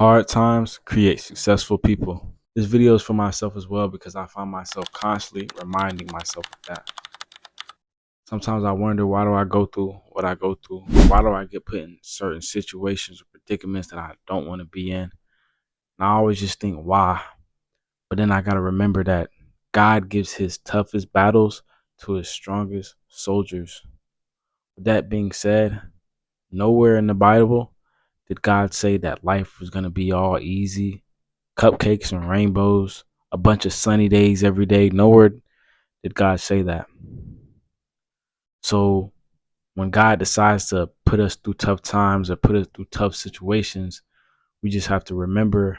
Hard times create successful people. This video is for myself as well because I find myself constantly reminding myself of that. Sometimes I wonder, why do I go through what I go through? Why do I get put in certain situations or predicaments that I don't want to be in? And I always just think, why? But then I got to remember that God gives his toughest battles to his strongest soldiers. With that being said, nowhere in the Bible did God say that life was going to be all easy, cupcakes and rainbows, a bunch of sunny days every day. Nowhere did God say that. So when God decides to put us through tough times or put us through tough situations, we just have to remember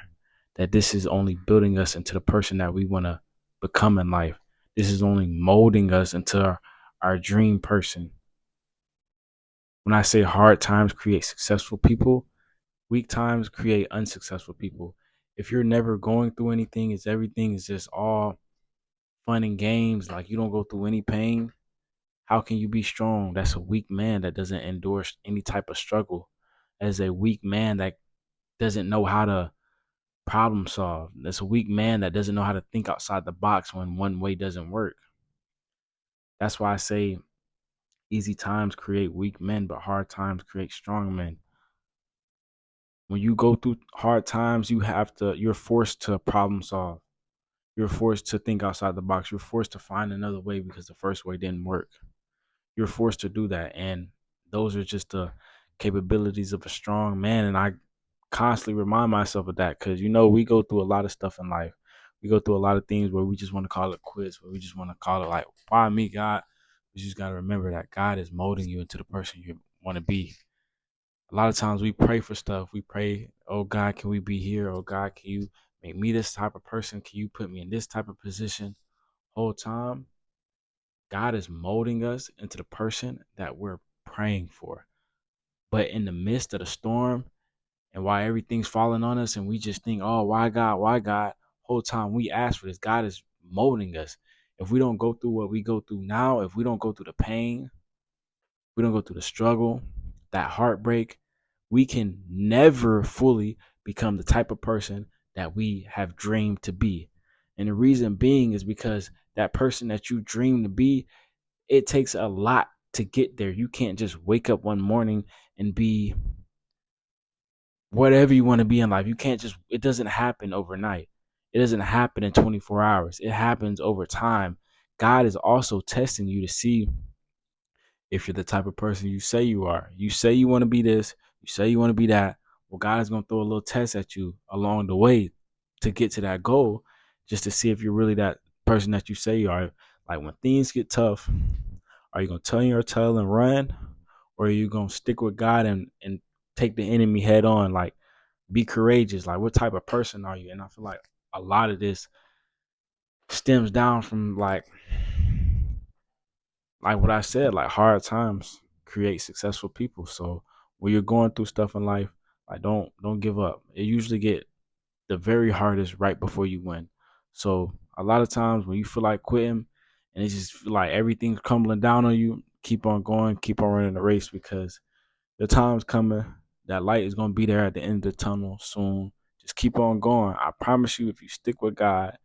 that this is only building us into the person that we want to become in life. This is only molding us into our dream person. When I say hard times create successful people, weak times create unsuccessful people. If you're never going through anything, it's everything is just all fun and games, like you don't go through any pain, how can you be strong? That's a weak man that doesn't endorse any type of struggle. As a weak man that doesn't know how to problem solve. That's a weak man that doesn't know how to think outside the box when one way doesn't work. That's why I say easy times create weak men, but hard times create strong men. When you go through hard times, you're forced to problem solve. You're forced to think outside the box. You're forced to find another way because the first way didn't work. You're forced to do that. And those are just the capabilities of a strong man. And I constantly remind myself of that because, we go through a lot of stuff in life. We go through a lot of things where we just want to call it quits, where we just want to call it like, why me, God? You just got to remember that God is molding you into the person you want to be. A lot of times we pray for stuff. We pray, oh God, can we be here? Oh God, can you make me this type of person? Can you put me in this type of position? Whole time, God is molding us into the person that we're praying for. But in the midst of the storm and while everything's falling on us and we just think, oh, why God, why God? Whole time we ask for this, God is molding us. If we don't go through what we go through now, if we don't go through the pain, we don't go through the struggle, that heartbreak, we can never fully become the type of person that we have dreamed to be. And the reason being is because that person that you dream to be, it takes a lot to get there. You can't just wake up one morning and be whatever you want to be in life. It doesn't happen overnight. It doesn't happen in 24 hours. It happens over time. God is also testing you to see if you're the type of person you say you are. You say you want to be this, you say you want to be that. Well, God is going to throw a little test at you along the way to get to that goal, just to see if you're really that person that you say you are. Like when things get tough, are you going to turn your tail and run? Or are you going to stick with God and take the enemy head on? Like, be courageous. Like, what type of person are you? And I feel like a lot of this stems down from like what I said, like hard times create successful people. So when you're going through stuff in life, like don't give up. It usually get the very hardest right before you win. So a lot of times when you feel like quitting and it's just feel like everything's crumbling down on you, keep on going, keep on running the race because the time's coming. That light is gonna be there at the end of the tunnel soon. Just keep on going. I promise you, if you stick with God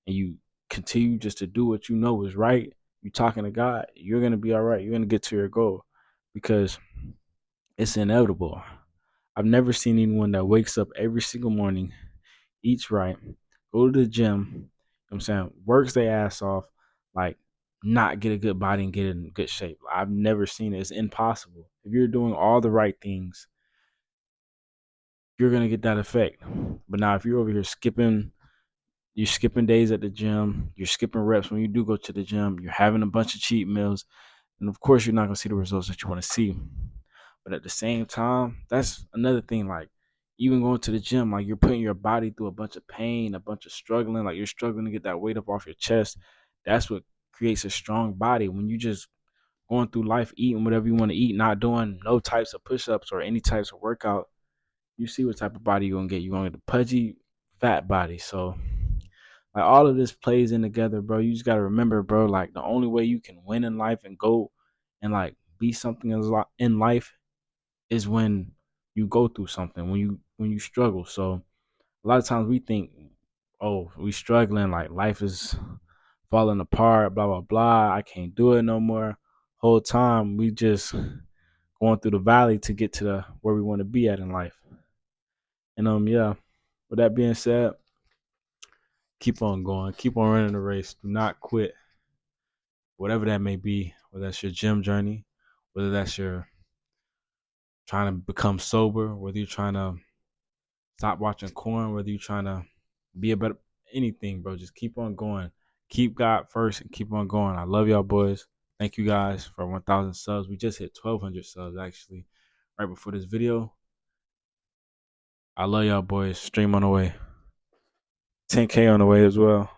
and you continue just to do what you know is right, you talking to God, you're gonna be all right. You're gonna get to your goal because it's inevitable. I've never seen anyone that wakes up every single morning, eats right, go to the gym, you know what I'm saying, works their ass off, like not get a good body and get in good shape. I've never seen it. It's impossible. If you're doing all the right things, you're gonna get that effect. But now if you're over here you're skipping days at the gym, you're skipping reps when you do go to the gym, you're having a bunch of cheat meals, and of course you're not gonna see the results that you want to see. But at the same time, that's another thing. Like even going to the gym, like you're putting your body through a bunch of pain, a bunch of struggling, like you're struggling to get that weight up off your chest. That's what creates a strong body. When you just going through life eating whatever you want to eat, not doing no types of push-ups or any types of workout, you see what type of body you're gonna get. You're gonna get a pudgy, fat body. So like all of this plays in together, bro. You just gotta remember, bro, like the only way you can win in life and go and like be something in life is when you go through something, when you struggle. So a lot of times we think, oh, we struggling, like life is falling apart, blah blah blah. I can't do it no more. Whole time we just going through the valley to get to the where we want to be at in life. And yeah. With that being said, keep on going, keep on running the race. Do not quit, whatever that may be. Whether that's your gym journey, whether that's your trying to become sober, whether you're trying to stop watching corn, whether you're trying to be a better anything, bro. Just keep on going. Keep God first and keep on going. I love y'all boys. Thank you guys for 1,000 subs. We just hit 1,200 subs actually right before this video. I love y'all boys. Stream on the way. 10K on the way as well.